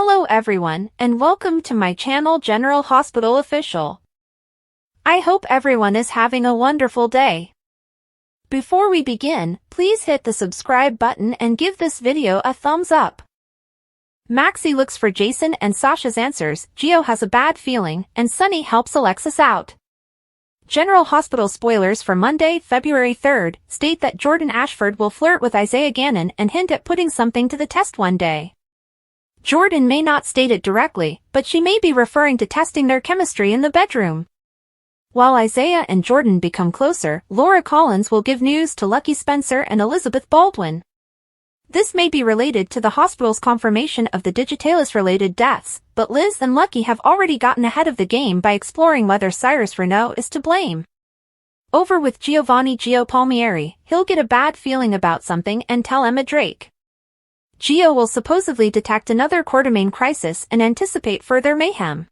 Hello everyone, and welcome to my channel General Hospital Official. I hope everyone is having a wonderful day. Before we begin, please hit the subscribe button and give this video a thumbs up. Maxie looks for Jason and Sasha's answers, Gio has a bad feeling, and Sunny helps Alexis out. General Hospital spoilers for Monday, February 3rd, state that Jordan Ashford will flirt with Isaiah Gannon and hint at putting something to the test one day. Jordan may not state it directly, but she may be referring to testing their chemistry in the bedroom. While Isaiah and Jordan become closer, Laura Collins will give news to Lucky Spencer and Elizabeth Baldwin. This may be related to the hospital's confirmation of the Digitalis-related deaths, but Liz and Lucky have already gotten ahead of the game by exploring whether Cyrus Renaud is to blame. Over with Giovanni Gio Palmieri, he'll get a bad feeling about something and tell Emma Drake. Gio will supposedly detect another Quartermaine crisis and anticipate further mayhem.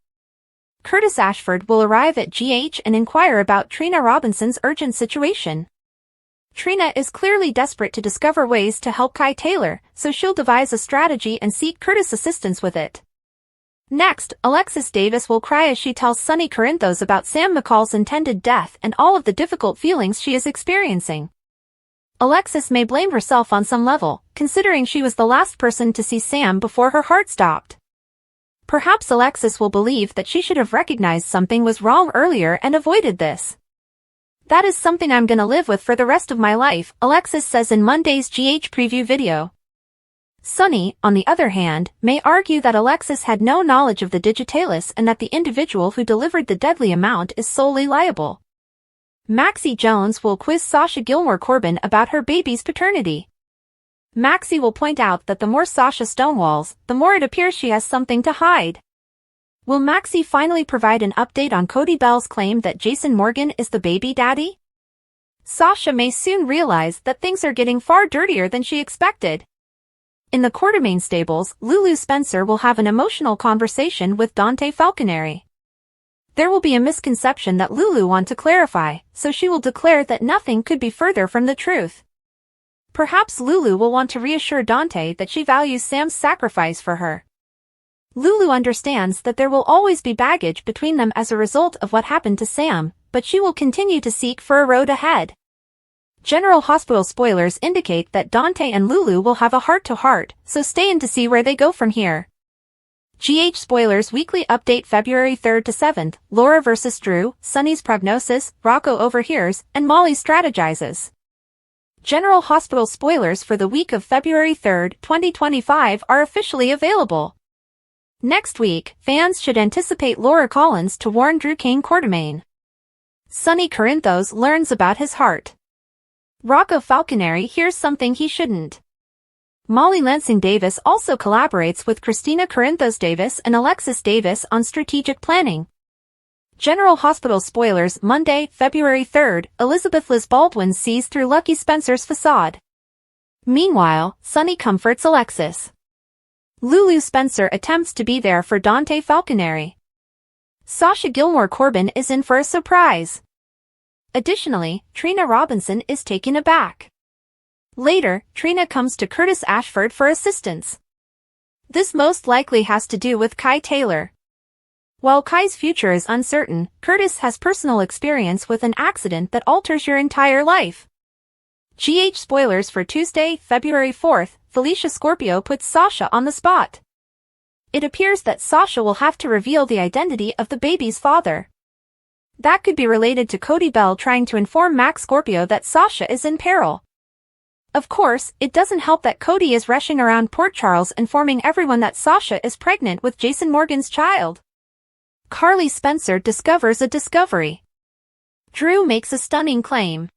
Curtis Ashford will arrive at GH and inquire about Trina Robinson's urgent situation. Trina is clearly desperate to discover ways to help Kai Taylor, so she'll devise a strategy and seek Curtis' assistance with it. Next, Alexis Davis will cry as she tells Sonny Corinthos about Sam McCall's intended death and all of the difficult feelings she is experiencing. Alexis may blame herself on some level, considering she was the last person to see Sam before her heart stopped. Perhaps Alexis will believe that she should have recognized something was wrong earlier and avoided this. That is something I'm gonna live with for the rest of my life, Alexis says in Monday's GH preview video. Sonny, on the other hand, may argue that Alexis had no knowledge of the Digitalis and that the individual who delivered the deadly amount is solely liable. Maxie Jones will quiz Sasha Gilmore Corbin about her baby's paternity. Maxie will point out that the more Sasha stonewalls, the more it appears she has something to hide. Will Maxie finally provide an update on Cody Bell's claim that Jason Morgan is the baby daddy? Sasha may soon realize that things are getting far dirtier than she expected. In the Quartermaine stables, Lulu Spencer will have an emotional conversation with Dante Falconeri. There will be a misconception that Lulu wants to clarify, so she will declare that nothing could be further from the truth. Perhaps Lulu will want to reassure Dante that she values Sam's sacrifice for her. Lulu understands that there will always be baggage between them as a result of what happened to Sam, but she will continue to seek for a road ahead. General Hospital spoilers indicate that Dante and Lulu will have a heart-to-heart, so stay in to see where they go from here. GH Spoilers Weekly Update February 3rd to 7th, Laura vs. Drew, Sunny's prognosis, Rocco overhears, and Molly strategizes. General Hospital spoilers for the week of February 3rd, 2025 are officially available. Next week, fans should anticipate Laura Collins to warn Drew Kane Quartermaine. Sonny Corinthos learns about his heart. Rocco Falconeri hears something he shouldn't. Molly Lansing Davis also collaborates with Christina Corinthos Davis and Alexis Davis on strategic planning. General Hospital spoilers Monday, February 3rd, Elizabeth Liz Baldwin sees through Lucky Spencer's facade. Meanwhile, Sonny comforts Alexis. Lulu Spencer attempts to be there for Dante Falconeri. Sasha Gilmore Corbin is in for a surprise. Additionally, Trina Robinson is taken aback. Later, Trina comes to Curtis Ashford for assistance. This most likely has to do with Kai Taylor. While Kai's future is uncertain, Curtis has personal experience with an accident that alters your entire life. GH spoilers for Tuesday, February 4th, Felicia Scorpio puts Sasha on the spot. It appears that Sasha will have to reveal the identity of the baby's father. That could be related to Cody Bell trying to inform Max Scorpio that Sasha is in peril. Of course, it doesn't help that Cody is rushing around Port Charles informing everyone that Sasha is pregnant with Jason Morgan's child. Carly Spencer discovers a discovery. Drew makes a stunning claim.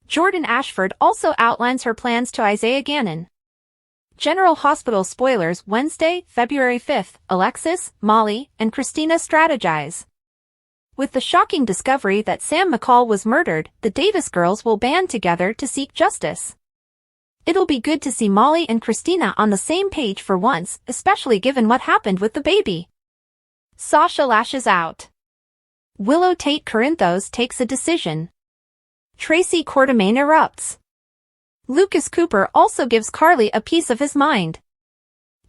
Jordan Ashford also outlines her plans to Isaiah Gannon. General Hospital spoilers Wednesday, February 5th, Alexis, Molly, and Christina strategize. With the shocking discovery that Sam McCall was murdered, the Davis girls will band together to seek justice. It'll be good to see Molly and Christina on the same page for once, especially given what happened with the baby. Sasha lashes out. Willow Tate Corinthos takes a decision. Tracy Quartermaine erupts. Lucas Cooper also gives Carly a piece of his mind.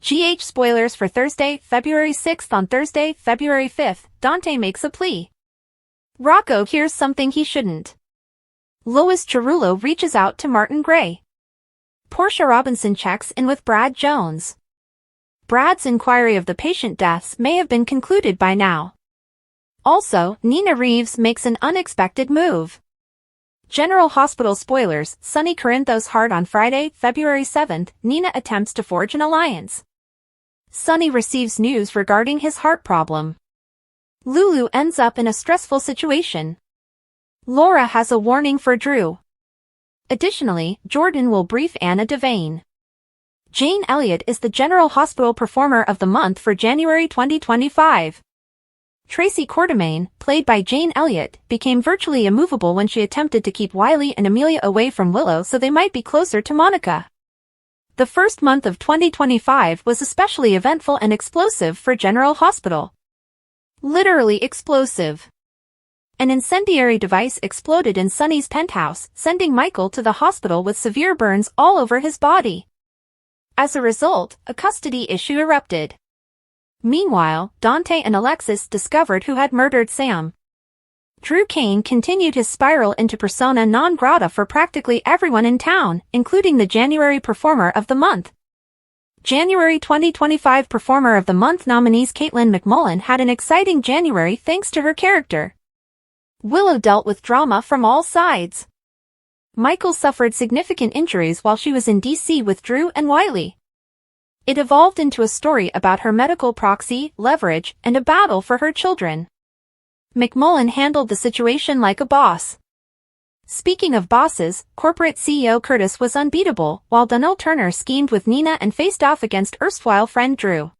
Spoilers for Thursday, February 6th. On Thursday, February 5th, Dante makes a plea. Rocco hears something he shouldn't. Lois Cerullo reaches out to Martin Gray. Portia Robinson checks in with Brad Jones. Brad's inquiry of the patient deaths may have been concluded by now. Also, Nina Reeves makes an unexpected move. General Hospital spoilers, Sonny Corinthos heart. On Friday, February 7th, Nina attempts to forge an alliance. Sonny receives news regarding his heart problem. Lulu ends up in a stressful situation. Laura has a warning for Drew. Additionally, Jordan will brief Anna Devane. Jane Elliott is the General Hospital Performer of the Month for January 2025. Tracy Quartermaine, played by Jane Elliott, became virtually immovable when she attempted to keep Wiley and Amelia away from Willow so they might be closer to Monica. The first month of 2025 was especially eventful and explosive for General Hospital. Literally explosive. An incendiary device exploded in Sonny's penthouse, sending Michael to the hospital with severe burns all over his body. As a result, a custody issue erupted. Meanwhile, Dante and Alexis discovered who had murdered Sam. Drew Kane continued his spiral into persona non grata for practically everyone in town, including the January Performer of the Month. January 2025 Performer of the Month nominees Caitlin McMullen had an exciting January thanks to her character. Willow dealt with drama from all sides. Michael suffered significant injuries while she was in DC with Drew and Wiley. It evolved into a story about her medical proxy, leverage, and a battle for her children. McMullen handled the situation like a boss. Speaking of bosses, corporate CEO Curtis was unbeatable, while Donnell Turner schemed with Nina and faced off against erstwhile friend Drew.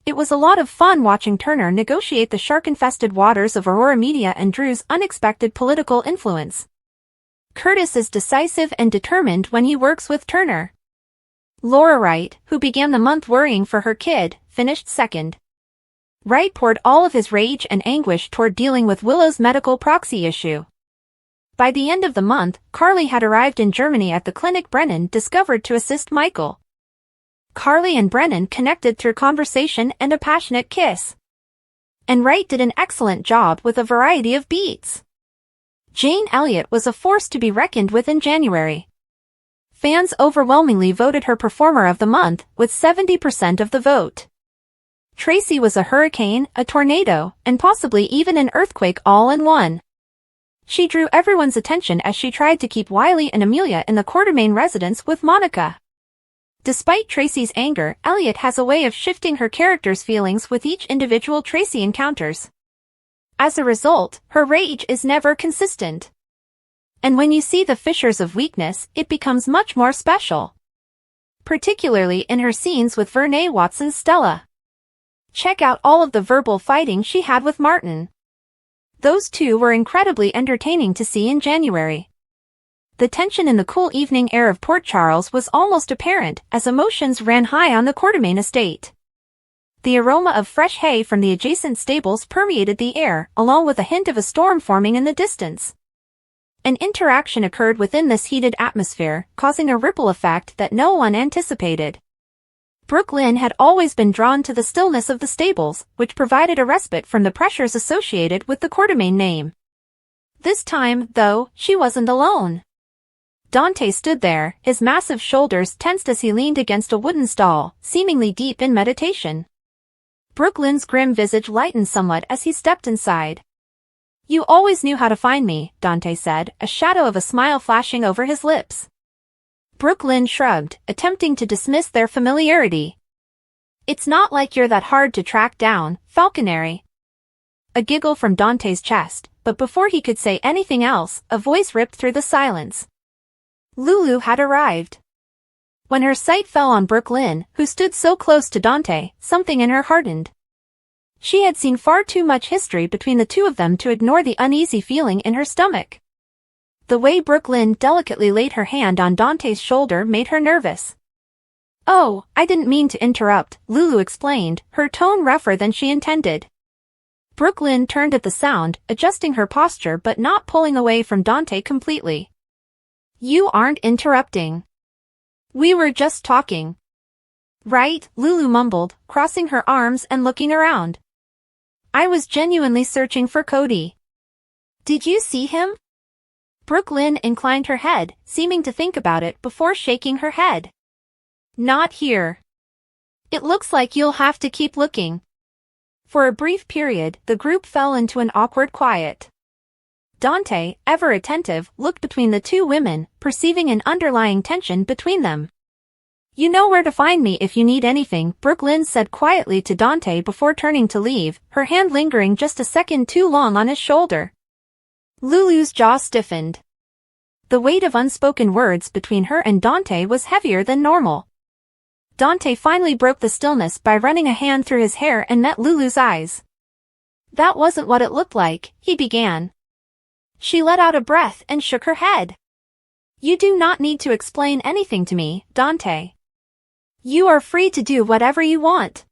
It was a lot of fun watching Turner negotiate the shark-infested waters of Aurora Media and Drew's unexpected political influence. Curtis is decisive and determined when he works with Turner. Laura Wright, who began the month worrying for her kid, finished second. Wright poured all of his rage and anguish toward dealing with Willow's medical proxy issue. By the end of the month, Carly had arrived in Germany at the clinic Brennan discovered to assist Michael. Carly and Brennan connected through conversation and a passionate kiss. And Wright did an excellent job with a variety of beats. Jane Elliott was a force to be reckoned with in January. Fans overwhelmingly voted her Performer of the Month, with 70% of the vote. Tracy was a hurricane, a tornado, and possibly even an earthquake all in one. She drew everyone's attention as she tried to keep Wiley and Amelia in the Quartermaine residence with Monica. Despite Tracy's anger, Elliott has a way of shifting her character's feelings with each individual Tracy encounters. As a result, her rage is never consistent. And when you see the fissures of weakness, it becomes much more special. Particularly in her scenes with Vernee Watson's Stella. Check out all of the verbal fighting she had with Martin. Those two were incredibly entertaining to see in January. The tension in the cool evening air of Port Charles was almost apparent as emotions ran high on the Quartermaine estate. The aroma of fresh hay from the adjacent stables permeated the air, along with a hint of a storm forming in the distance. An interaction occurred within this heated atmosphere, causing a ripple effect that no one anticipated. Brooke Lynn had always been drawn to the stillness of the stables, which provided a respite from the pressures associated with the Quartermaine name. This time, though, she wasn't alone. Dante stood there, his massive shoulders tensed as he leaned against a wooden stall, seemingly deep in meditation. Brooke Lynn's grim visage lightened somewhat as he stepped inside. "You always knew how to find me," Dante said, a shadow of a smile flashing over his lips. Brooke Lynn shrugged, attempting to dismiss their familiarity. "It's not like you're that hard to track down, Falconary." A giggle from Dante's chest, but before he could say anything else, a voice ripped through the silence. Lulu had arrived. When her sight fell on Brooke Lynn, who stood so close to Dante, something in her hardened. She had seen far too much history between the two of them to ignore the uneasy feeling in her stomach. The way Brooke Lynn delicately laid her hand on Dante's shoulder made her nervous. "Oh, I didn't mean to interrupt," Lulu explained, her tone rougher than she intended. Brooke Lynn turned at the sound, adjusting her posture but not pulling away from Dante completely. "You aren't interrupting. We were just talking." Right, Lulu mumbled, crossing her arms and looking around. I was genuinely searching for Cody. Did you see him? Brooke Lynn inclined her head, seeming to think about it before shaking her head. Not here. It looks like you'll have to keep looking. For a brief period, the group fell into an awkward quiet. Dante, ever attentive, looked between the two women, perceiving an underlying tension between them. You know where to find me if you need anything, Brooke Lynn said quietly to Dante before turning to leave, her hand lingering just a second too long on his shoulder. Lulu's jaw stiffened. The weight of unspoken words between her and Dante was heavier than normal. Dante finally broke the stillness by running a hand through his hair and met Lulu's eyes. That wasn't what it looked like, he began. She let out a breath and shook her head. You do not need to explain anything to me, Dante. You are free to do whatever you want.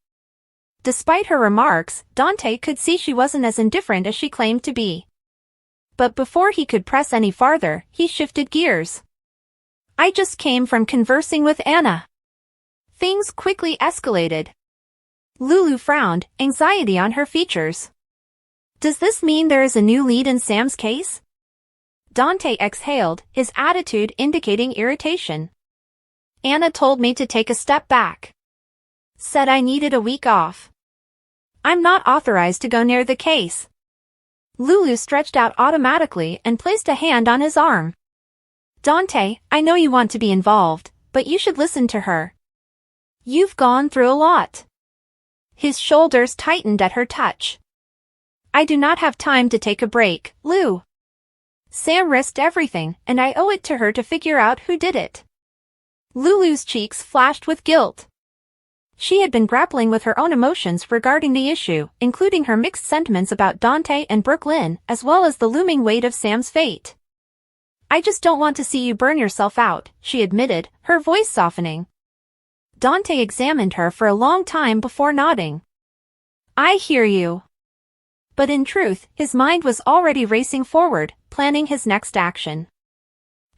Despite her remarks, Dante could see she wasn't as indifferent as she claimed to be. But before he could press any farther, he shifted gears. I just came from conversing with Anna. Things quickly escalated. Lulu frowned, anxiety on her features. Does this mean there is a new lead in Sam's case? Dante exhaled, his attitude indicating irritation. Anna told me to take a step back. Said I needed a week off. I'm not authorized to go near the case. Lulu stretched out automatically and placed a hand on his arm. Dante, I know you want to be involved, but you should listen to her. You've gone through a lot. His shoulders tightened at her touch. I do not have time to take a break, Lou. Sam risked everything, and I owe it to her to figure out who did it. Lulu's cheeks flashed with guilt. She had been grappling with her own emotions regarding the issue, including her mixed sentiments about Dante and Brooke Lynn, as well as the looming weight of Sam's fate. I just don't want to see you burn yourself out, she admitted, her voice softening. Dante examined her for a long time before nodding. I hear you. But in truth, his mind was already racing forward, planning his next action.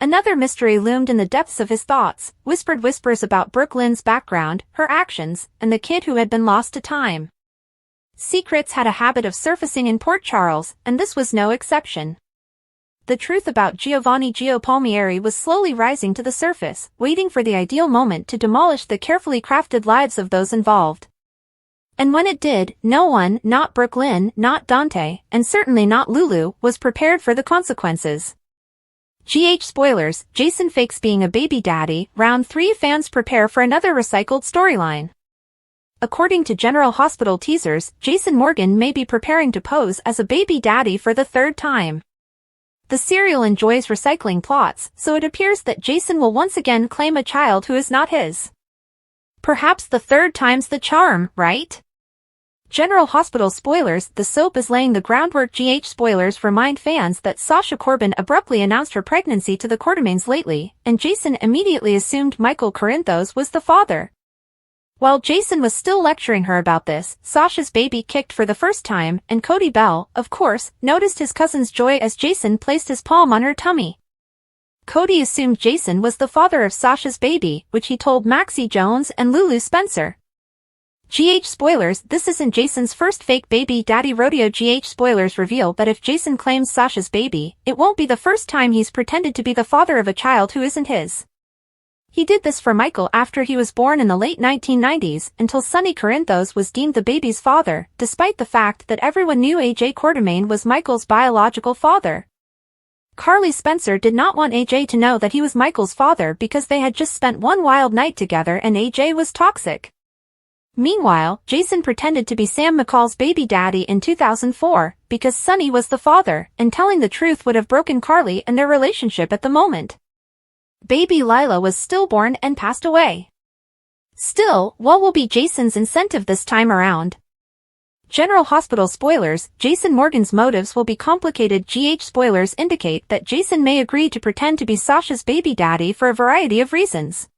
Another mystery loomed in the depths of his thoughts, whispered whispers about Brooke Lynn's background, her actions, and the kid who had been lost to time. Secrets had a habit of surfacing in Port Charles, and this was no exception. The truth about Giovanni Gio Palmieri was slowly rising to the surface, waiting for the ideal moment to demolish the carefully crafted lives of those involved. And when it did, no one, not Brooke Lynn, not Dante, and certainly not Lulu, was prepared for the consequences. Spoilers, Jason fakes being a baby daddy, round 3 fans prepare for another recycled storyline. According to General Hospital teasers, Jason Morgan may be preparing to pose as a baby daddy for the 3rd time. The serial enjoys recycling plots, so it appears that Jason will once again claim a child who is not his. Perhaps the 3rd time's the charm, right? General Hospital spoilers, the soap is laying the groundwork. Spoilers remind fans that Sasha Corbin abruptly announced her pregnancy to the Quartermaines lately, and Jason immediately assumed Michael Corinthos was the father. While Jason was still lecturing her about this, Sasha's baby kicked for the first time, and Cody Bell, of course, noticed his cousin's joy as Jason placed his palm on her tummy. Cody assumed Jason was the father of Sasha's baby, which he told Maxie Jones and Lulu Spencer. Spoilers, this isn't Jason's first fake baby daddy rodeo. Spoilers reveal that if Jason claims Sasha's baby, it won't be the first time he's pretended to be the father of a child who isn't his. He did this for Michael after he was born in the late 1990s, until Sonny Corinthos was deemed the baby's father, despite the fact that everyone knew AJ Quartermaine was Michael's biological father. Carly Spencer did not want AJ to know that he was Michael's father because they had just spent one wild night together and AJ was toxic. Meanwhile, Jason pretended to be Sam McCall's baby daddy in 2004, because Sonny was the father, and telling the truth would have broken Carly and their relationship at the moment. Baby Lila was stillborn and passed away. Still, what will be Jason's incentive this time around? General Hospital spoilers, Jason Morgan's motives will be complicated. Spoilers indicate that Jason may agree to pretend to be Sasha's baby daddy for a variety of reasons.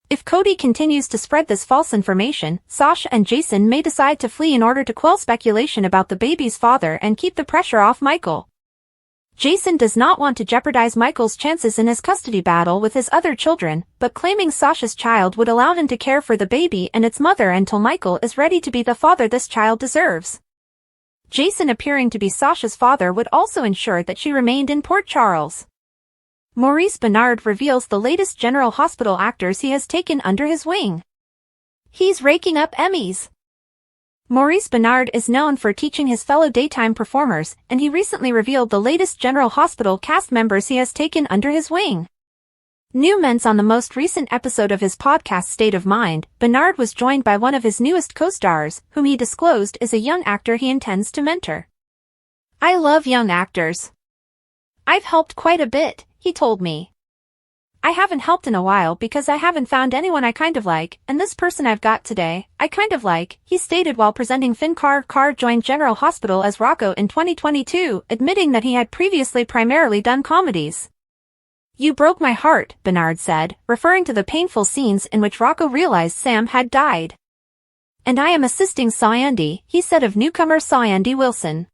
If Cody continues to spread this false information, Sasha and Jason may decide to flee in order to quell speculation about the baby's father and keep the pressure off Michael. Jason does not want to jeopardize Michael's chances in his custody battle with his other children, but claiming Sasha's child would allow him to care for the baby and its mother until Michael is ready to be the father this child deserves. Jason appearing to be Sasha's father would also ensure that she remained in Port Charles. Maurice Benard reveals the latest General Hospital actors he has taken under his wing. He's raking up Emmys. Maurice Benard is known for teaching his fellow daytime performers, and he recently revealed the latest General Hospital cast members he has taken under his wing. New ments on the most recent episode of his podcast State of Mind, Benard was joined by one of his newest co-stars, whom he disclosed is a young actor he intends to mentor. "I love young actors. I've helped quite a bit," he told me. "I haven't helped in a while because I haven't found anyone I kind of like, and this person I've got today, I kind of like," he stated while presenting Finn Carr. Carr joined General Hospital as Rocco in 2022, admitting that he had previously primarily done comedies. "You broke my heart," Benard said, referring to the painful scenes in which Rocco realized Sam had died. "And I am assisting Sandy," he said of newcomer Sandy Wilson.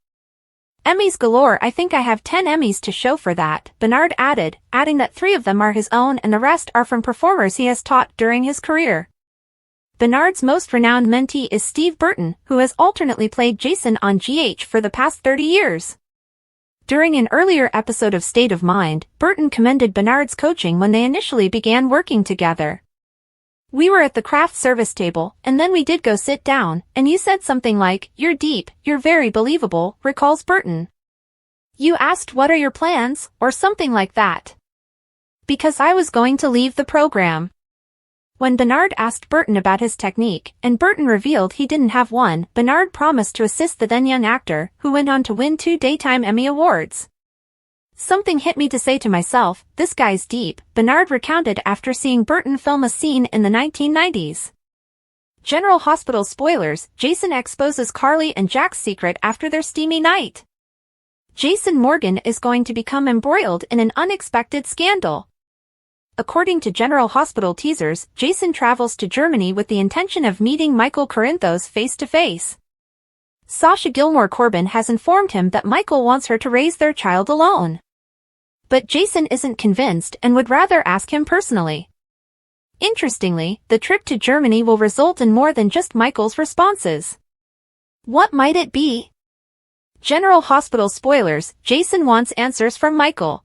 "Emmys galore. I think I have 10 Emmys to show for that," Benard added, adding that 3 of them are his own and the rest are from performers he has taught during his career. Benard's most renowned mentee is Steve Burton, who has alternately played Jason on GH for the past 30 years. During an earlier episode of State of Mind, Burton commended Benard's coaching when they initially began working together. "We were at the craft service table, and then we did go sit down, and you said something like, 'You're deep, you're very believable,'" recalls Burton. "You asked what are your plans, or something like that. Because I was going to leave the program." When Benard asked Burton about his technique, and Burton revealed he didn't have one, Benard promised to assist the then young actor, who went on to win 2 Daytime Emmy Awards. "Something hit me to say to myself, this guy's deep," Benard recounted after seeing Burton film a scene in the 1990s. General Hospital spoilers, Jason exposes Carly and Jack's secret after their steamy night. Jason Morgan is going to become embroiled in an unexpected scandal. According to General Hospital teasers, Jason travels to Germany with the intention of meeting Michael Corinthos face-to-face. Sasha Gilmore Corbin has informed him that Michael wants her to raise their child alone. But Jason isn't convinced and would rather ask him personally. Interestingly, the trip to Germany will result in more than just Michael's responses. What might it be? General Hospital spoilers, Jason wants answers from Michael.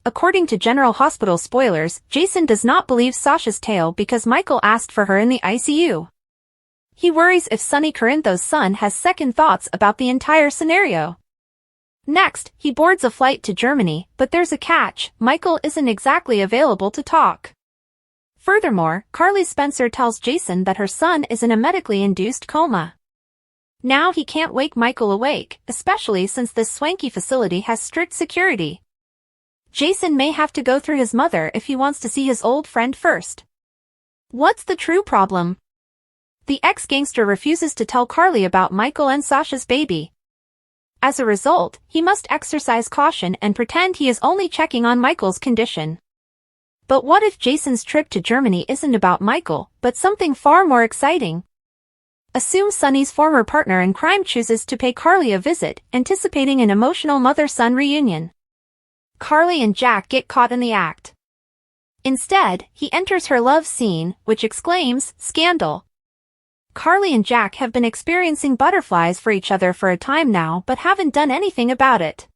According to General Hospital spoilers, Jason does not believe Sasha's tale because Michael asked for her in the ICU. He worries if Sonny Corinthos' son has second thoughts about the entire scenario. Next, he boards a flight to Germany, but there's a catch, Michael isn't exactly available to talk. Furthermore, Carly Spencer tells Jason that her son is in a medically induced coma. Now he can't wake Michael awake, especially since this swanky facility has strict security. Jason may have to go through his mother if he wants to see his old friend first. What's the true problem? The ex-gangster refuses to tell Carly about Michael and Sasha's baby. As a result, he must exercise caution and pretend he is only checking on Michael's condition. But what if Jason's trip to Germany isn't about Michael, but something far more exciting? Assume Sonny's former partner in crime chooses to pay Carly a visit, anticipating an emotional mother-son reunion. Carly and Jack get caught in the act. Instead, he enters her love scene, which exclaims, "Scandal." Carly and Jack have been experiencing butterflies for each other for a time now but haven't done anything about it.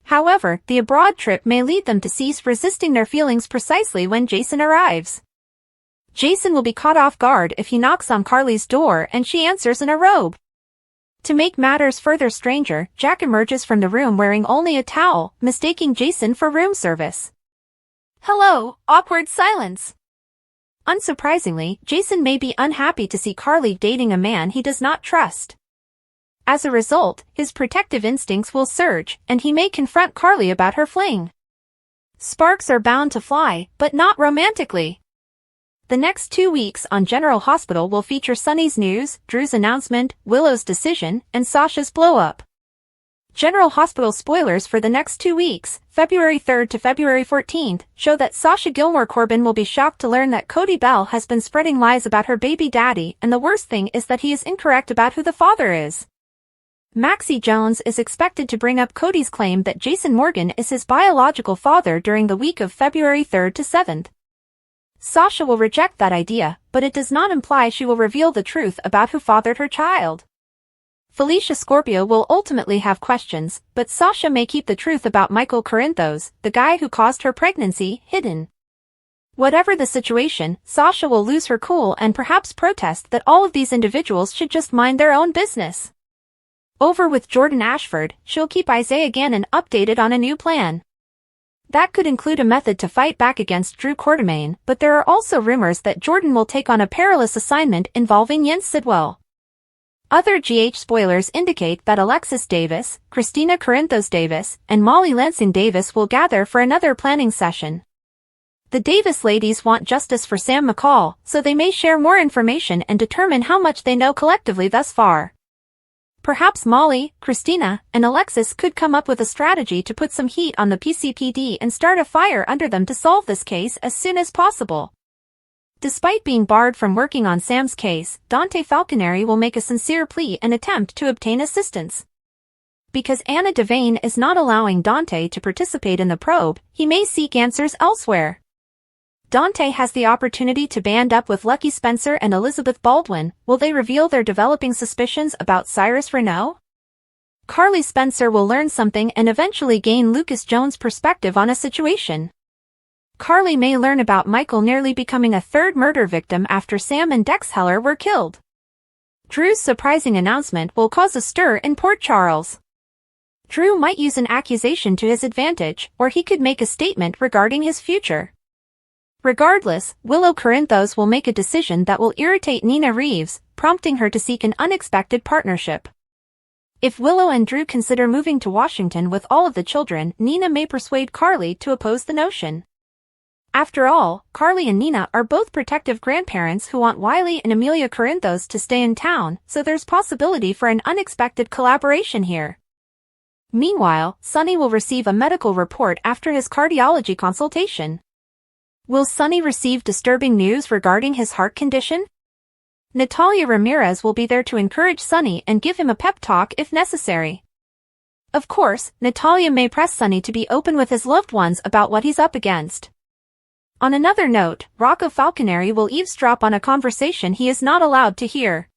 However, the abroad trip may lead them to cease resisting their feelings precisely when Jason arrives. Jason will be caught off guard if he knocks on Carly's door and she answers in a robe. To make matters further stranger, Jack emerges from the room wearing only a towel, mistaking Jason for room service. Hello, awkward silence. Unsurprisingly, Jason may be unhappy to see Carly dating a man he does not trust. As a result, his protective instincts will surge, and he may confront Carly about her fling. Sparks are bound to fly, but not romantically. The next 2 weeks on General Hospital will feature Sonny's news, Drew's announcement, Willow's decision, and Sasha's blow-up. General Hospital spoilers for the next 2 weeks, February 3rd to February 14th, show that Sasha Gilmore Corbin will be shocked to learn that Cody Bell has been spreading lies about her baby daddy, and the worst thing is that he is incorrect about who the father is. Maxie Jones is expected to bring up Cody's claim that Jason Morgan is his biological father during the week of February 3rd to 7th. Sasha will reject that idea, but it does not imply she will reveal the truth about who fathered her child. Felicia Scorpio will ultimately have questions, but Sasha may keep the truth about Michael Corinthos, the guy who caused her pregnancy, hidden. Whatever the situation, Sasha will lose her cool and perhaps protest that all of these individuals should just mind their own business. Over with Jordan Ashford, she'll keep Isaiah Gannon updated on a new plan. That could include a method to fight back against Drew Quartermaine, but there are also rumors that Jordan will take on a perilous assignment involving Jens Sidwell. Other GH spoilers indicate that Alexis Davis, Christina Corinthos Davis, and Molly Lansing Davis will gather for another planning session. The Davis ladies want justice for Sam McCall, so they may share more information and determine how much they know collectively thus far. Perhaps Molly, Christina, and Alexis could come up with a strategy to put some heat on the PCPD and start a fire under them to solve this case as soon as possible. Despite being barred from working on Sam's case, Dante Falconeri will make a sincere plea and attempt to obtain assistance. Because Anna Devane is not allowing Dante to participate in the probe, he may seek answers elsewhere. Dante has the opportunity to band up with Lucky Spencer and Elizabeth Baldwin. Will they reveal their developing suspicions about Cyrus Renaud? Carly Spencer will learn something and eventually gain Lucas Jones' perspective on a situation. Carly may learn about Michael nearly becoming a third murder victim after Sam and Dex Heller were killed. Drew's surprising announcement will cause a stir in Port Charles. Drew might use an accusation to his advantage, or he could make a statement regarding his future. Regardless, Willow Corinthos will make a decision that will irritate Nina Reeves, prompting her to seek an unexpected partnership. If Willow and Drew consider moving to Washington with all of the children, Nina may persuade Carly to oppose the notion. After all, Carly and Nina are both protective grandparents who want Wiley and Amelia Corinthos to stay in town, so there's possibility for an unexpected collaboration here. Meanwhile, Sonny will receive a medical report after his cardiology consultation. Will Sonny receive disturbing news regarding his heart condition? Natalia Ramirez will be there to encourage Sonny and give him a pep talk if necessary. Of course, Natalia may press Sonny to be open with his loved ones about what he's up against. On another note, Rocco Falconeri will eavesdrop on a conversation he is not allowed to hear.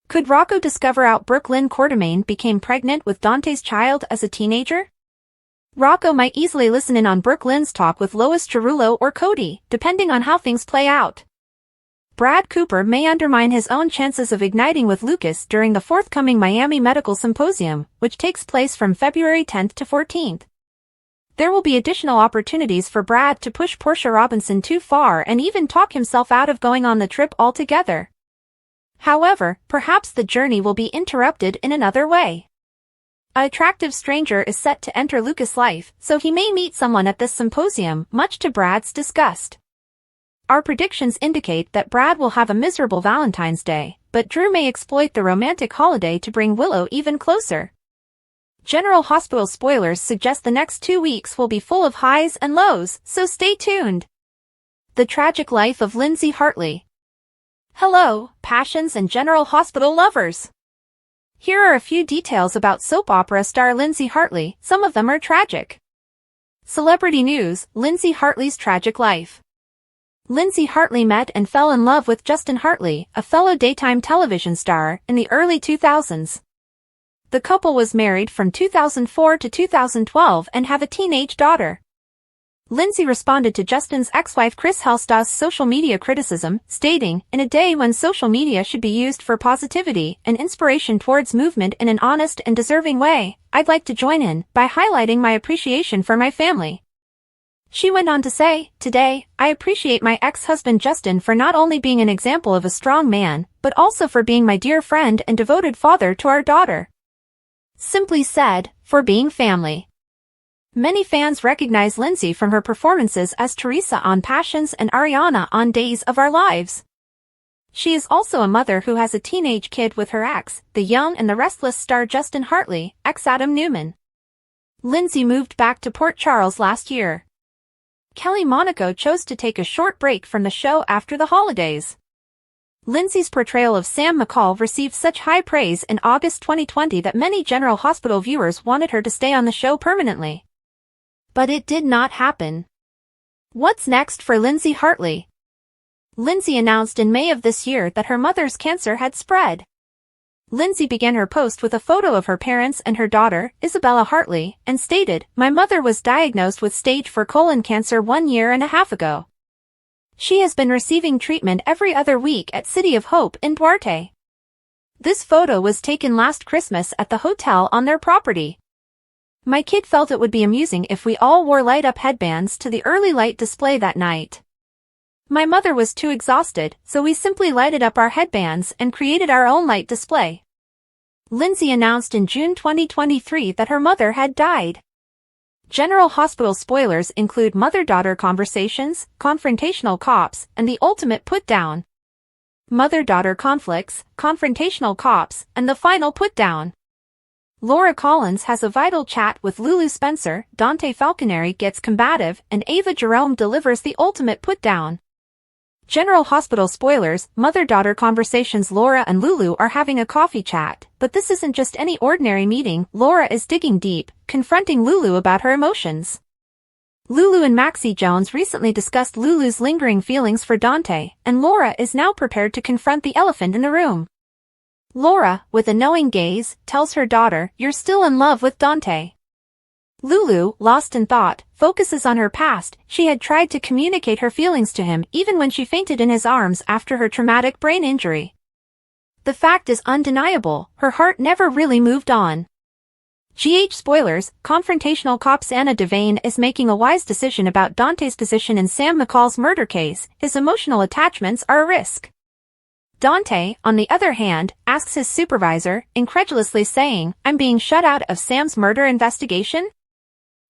Could Rocco discover out Brooke Lynn Quartermaine became pregnant with Dante's child as a teenager? Rocco might easily listen in on Brooke Lynn's talk with Lois Cerullo or Cody, depending on how things play out. Brad Cooper may undermine his own chances of igniting with Lucas during the forthcoming Miami Medical Symposium, which takes place from February 10th to 14th. There will be additional opportunities for Brad to push Portia Robinson too far and even talk himself out of going on the trip altogether. However, perhaps the journey will be interrupted in another way. An attractive stranger is set to enter Lucas' life, so he may meet someone at this symposium, much to Brad's disgust. Our predictions indicate that Brad will have a miserable Valentine's Day, but Drew may exploit the romantic holiday to bring Willow even closer. General Hospital spoilers suggest the next 2 weeks will be full of highs and lows, so stay tuned. The Tragic Life of Lindsay Hartley. Hello, Passions and General Hospital lovers. Here are a few details about soap opera star Lindsay Hartley, some of them are tragic. Celebrity news, Lindsay Hartley's tragic life. Lindsay Hartley met and fell in love with Justin Hartley, a fellow daytime television star, in the early 2000s. The couple was married from 2004 to 2012 and have a teenage daughter. Lindsay responded to Justin's ex-wife Chris Helstow's social media criticism, stating, "In a day when social media should be used for positivity and inspiration towards movement in an honest and deserving way, I'd like to join in by highlighting my appreciation for my family." She went on to say, "Today, I appreciate my ex-husband Justin for not only being an example of a strong man, but also for being my dear friend and devoted father to our daughter. Simply said, for being family." Many fans recognize Lindsay from her performances as Teresa on Passions and Ariana on Days of Our Lives. She is also a mother who has a teenage kid with her ex, the young and the restless star Justin Hartley, ex-Adam Newman. Lindsay moved back to Port Charles last year. Kelly Monaco chose to take a short break from the show after the holidays. Lindsay's portrayal of Sam McCall received such high praise in August 2020 that many General Hospital viewers wanted her to stay on the show permanently. But it did not happen. What's next for Lindsay Hartley? Lindsay announced in May of this year that her mother's cancer had spread. Lindsay began her post with a photo of her parents and her daughter, Isabella Hartley, and stated, "My mother was diagnosed with stage 4 colon cancer 1.5 years ago. She has been receiving treatment every other week at City of Hope in Duarte." This photo was taken last Christmas at the hotel on their property. "My kid felt it would be amusing if we all wore light-up headbands to the early light display that night. My mother was too exhausted, so we simply lighted up our headbands and created our own light display." Lindsay announced in June 2023 that her mother had died. General Hospital spoilers include mother-daughter conversations, confrontational cops, and the ultimate put-down. Mother-daughter conflicts, confrontational cops, and the final put-down. Laura Collins has a vital chat with Lulu Spencer, Dante Falconeri gets combative, and Ava Jerome delivers the ultimate put-down. General Hospital spoilers, mother-daughter conversations. Laura and Lulu are having a coffee chat, but this isn't just any ordinary meeting. Laura is digging deep, confronting Lulu about her emotions. Lulu and Maxie Jones recently discussed Lulu's lingering feelings for Dante, and Laura is now prepared to confront the elephant in the room. Laura, with a knowing gaze, tells her daughter, "You're still in love with Dante." Lulu, lost in thought, focuses on her past. She had tried to communicate her feelings to him even when she fainted in his arms after her traumatic brain injury. The fact is undeniable, her heart never really moved on. GH spoilers, confrontational cops. Anna Devane is making a wise decision about Dante's position in Sam McCall's murder case. His emotional attachments are a risk. Dante, on the other hand, asks his supervisor, incredulously saying, "I'm being shut out of Sam's murder investigation?"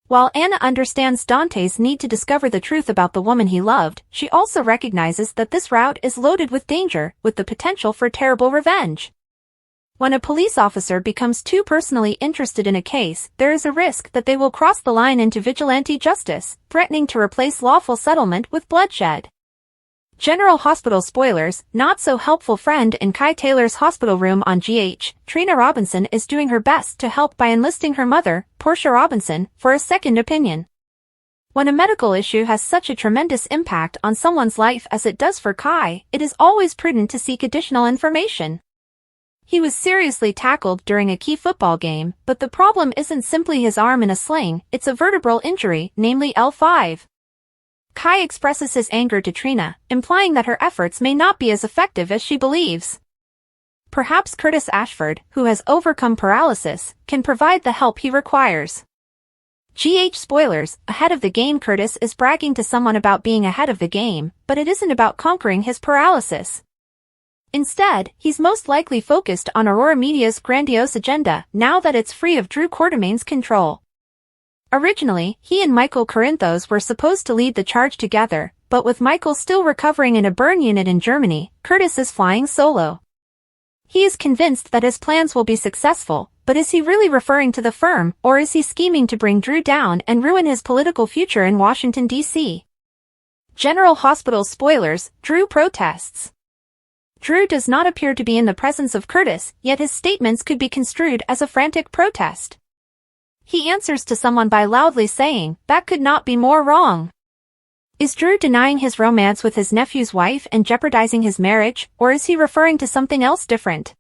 While Anna understands Dante's need to discover the truth about the woman he loved, she also recognizes that this route is loaded with danger, with the potential for terrible revenge. When a police officer becomes too personally interested in a case, there is a risk that they will cross the line into vigilante justice, threatening to replace lawful settlement with bloodshed. General Hospital spoilers, not so helpful friend in Kai Taylor's hospital room on GH, Trina Robinson is doing her best to help by enlisting her mother, Portia Robinson, for a second opinion. When a medical issue has such a tremendous impact on someone's life as it does for Kai, it is always prudent to seek additional information. He was seriously tackled during a key football game, but the problem isn't simply his arm in a sling, it's a vertebral injury, namely L5. Kai expresses his anger to Trina, implying that her efforts may not be as effective as she believes. Perhaps Curtis Ashford, who has overcome paralysis, can provide the help he requires. GH spoilers, ahead of the game. Curtis is bragging to someone about being ahead of the game, but it isn't about conquering his paralysis. Instead, he's most likely focused on Aurora Media's grandiose agenda, now that it's free of Drew Quartermain's control. Originally, he and Michael Corinthos were supposed to lead the charge together, but with Michael still recovering in a burn unit in Germany, Curtis is flying solo. He is convinced that his plans will be successful, but is he really referring to the firm, or is he scheming to bring Drew down and ruin his political future in Washington, D.C.? General Hospital spoilers, Drew protests. Drew does not appear to be in the presence of Curtis, yet his statements could be construed as a frantic protest. He answers to someone by loudly saying, "That could not be more wrong." Is Drew denying his romance with his nephew's wife and jeopardizing his marriage, or is he referring to something else different?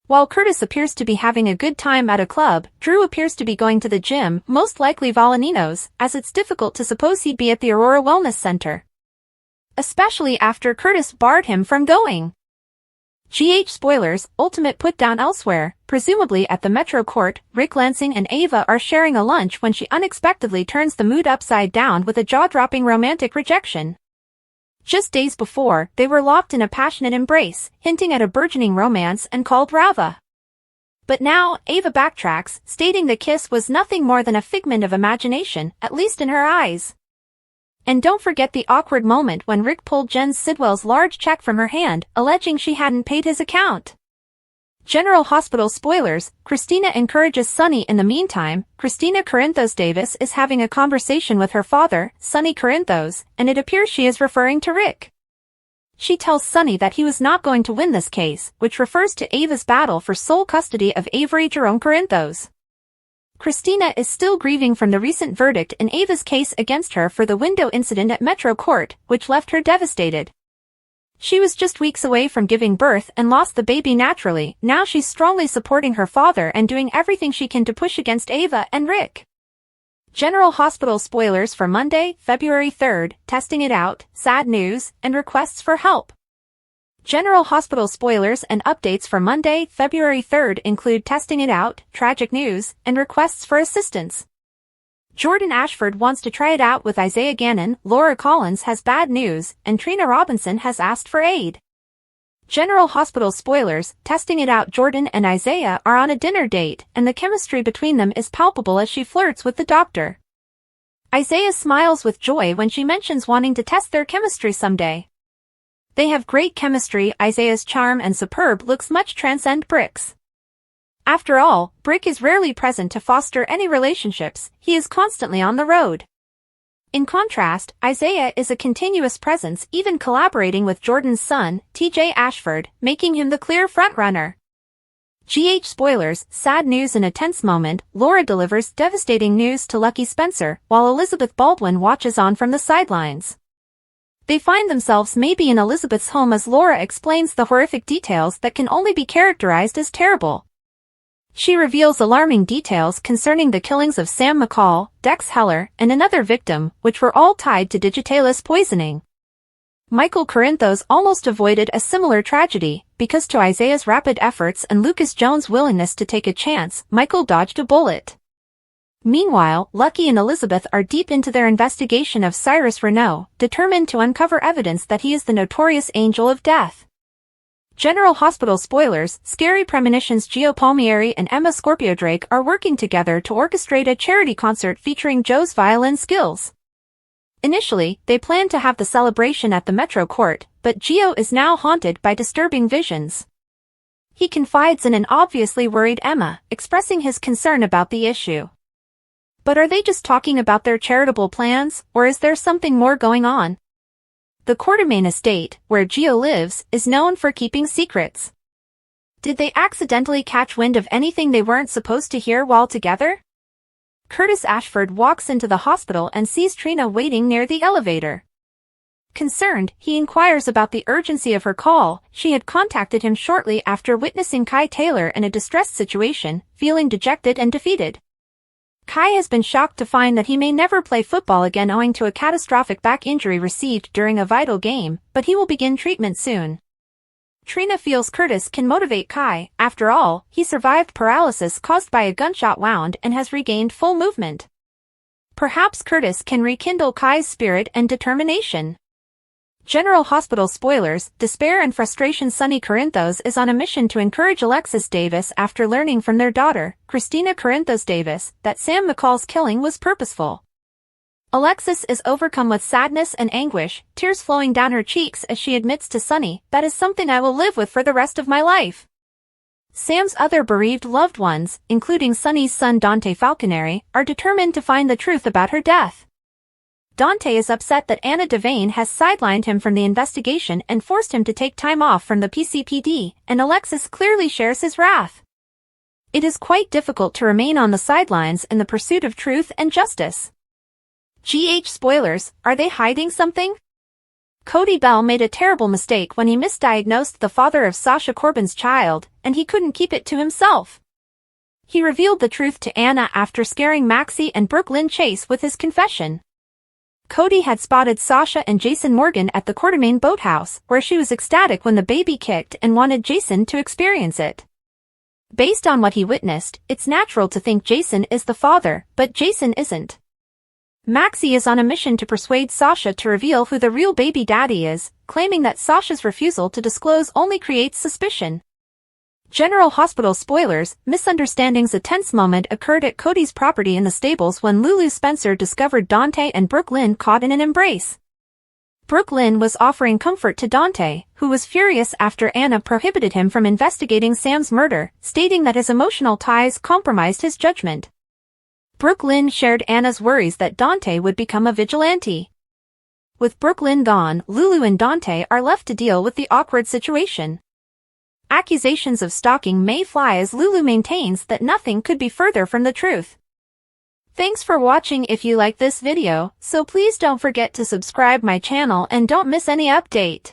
While Curtis appears to be having a good time at a club, Drew appears to be going to the gym, most likely Volcano's, as it's difficult to suppose he'd be at the Aurora Wellness Center. Especially after Curtis barred him from going. GH spoilers, ultimate put down elsewhere, presumably at the Metro Court. Rick Lansing and Ava are sharing a lunch when she unexpectedly turns the mood upside down with a jaw-dropping romantic rejection. Just days before, they were locked in a passionate embrace, hinting at a burgeoning romance and called Rava. But now, Ava backtracks, stating the kiss was nothing more than a figment of imagination, at least in her eyes. And don't forget the awkward moment when Rick pulled Jen Sidwell's large check from her hand, alleging she hadn't paid his account. General Hospital spoilers, Christina encourages Sonny. In the meantime, Christina Corinthos Davis is having a conversation with her father, Sonny Corinthos, and it appears she is referring to Rick. She tells Sonny that he was not going to win this case, which refers to Ava's battle for sole custody of Avery Jerome Corinthos. Christina is still grieving from the recent verdict in Ava's case against her for the window incident at Metro Court, which left her devastated. She was just weeks away from giving birth and lost the baby naturally. Now she's strongly supporting her father and doing everything she can to push against Ava and Rick. General Hospital spoilers for Monday, February 3rd, testing it out, sad news, and requests for help. General Hospital spoilers and updates for Monday, February 3rd include testing it out, tragic news, and requests for assistance. Jordan Ashford wants to try it out with Isaiah Gannon, Laura Collins has bad news, and Trina Robinson has asked for aid. General Hospital spoilers, testing it out. Jordan and Isaiah are on a dinner date, and the chemistry between them is palpable as she flirts with the doctor. Isaiah smiles with joy when she mentions wanting to test their chemistry someday. They have great chemistry. Isaiah's charm and superb looks much transcend Brick's. After all, Brick is rarely present to foster any relationships, he is constantly on the road. In contrast, Isaiah is a continuous presence, even collaborating with Jordan's son, TJ Ashford, making him the clear frontrunner. GH spoilers, sad news in a tense moment, Laura delivers devastating news to Lucky Spencer, while Elizabeth Baldwin watches on from the sidelines. They find themselves maybe in Elizabeth's home as Laura explains the horrific details that can only be characterized as terrible. She reveals alarming details concerning the killings of Sam McCall, Dex Heller, and another victim, which were all tied to Digitalis poisoning. Michael Corinthos almost avoided a similar tragedy, because to Isaiah's rapid efforts and Lucas Jones' willingness to take a chance, Michael dodged a bullet. Meanwhile, Lucky and Elizabeth are deep into their investigation of Cyrus Renaud, determined to uncover evidence that he is the notorious Angel of Death. General Hospital spoilers, scary premonitions. Gio Palmieri and Emma Scorpio Drake are working together to orchestrate a charity concert featuring Joe's violin skills. Initially, they planned to have the celebration at the Metro Court, but Gio is now haunted by disturbing visions. He confides in an obviously worried Emma, expressing his concern about the issue. But are they just talking about their charitable plans, or is there something more going on? The Quartermaine estate, where Gio lives, is known for keeping secrets. Did they accidentally catch wind of anything they weren't supposed to hear while together? Curtis Ashford walks into the hospital and sees Trina waiting near the elevator. Concerned, he inquires about the urgency of her call. She had contacted him shortly after witnessing Kai Taylor in a distressed situation, feeling dejected and defeated. Kai has been shocked to find that he may never play football again owing to a catastrophic back injury received during a vital game, but he will begin treatment soon. Trina feels Curtis can motivate Kai. After all, he survived paralysis caused by a gunshot wound and has regained full movement. Perhaps Curtis can rekindle Kai's spirit and determination. General Hospital spoilers, despair and frustration. Sonny Corinthos is on a mission to encourage Alexis Davis after learning from their daughter, Christina Corinthos Davis, that Sam McCall's killing was purposeful. Alexis is overcome with sadness and anguish, tears flowing down her cheeks as she admits to Sonny, "That is something I will live with for the rest of my life." Sam's other bereaved loved ones, including Sonny's son Dante Falconeri, are determined to find the truth about her death. Dante is upset that Anna Devane has sidelined him from the investigation and forced him to take time off from the PCPD, and Alexis clearly shares his wrath. It is quite difficult to remain on the sidelines in the pursuit of truth and justice. GH spoilers, are they hiding something? Cody Bell made a terrible mistake when he misdiagnosed the father of Sasha Corbin's child, and he couldn't keep it to himself. He revealed the truth to Anna after scaring Maxie and Brooke Lynn Chase with his confession. Cody had spotted Sasha and Jason Morgan at the Quartermaine boathouse, where she was ecstatic when the baby kicked and wanted Jason to experience it. Based on what he witnessed, it's natural to think Jason is the father, but Jason isn't. Maxie is on a mission to persuade Sasha to reveal who the real baby daddy is, claiming that Sasha's refusal to disclose only creates suspicion. General Hospital spoilers, misunderstandings. A tense moment occurred at Cody's property in the stables when Lulu Spencer discovered Dante and Brooke Lynn caught in an embrace. Brooke Lynn was offering comfort to Dante, who was furious after Anna prohibited him from investigating Sam's murder, stating that his emotional ties compromised his judgment. Brooke Lynn shared Anna's worries that Dante would become a vigilante. With Brooklyn gone, Lulu and Dante are left to deal with the awkward situation. Accusations of stalking may fly as Lulu maintains that nothing could be further from the truth. Thanks for watching. If you like this video, so please don't forget to subscribe my channel and don't miss any update.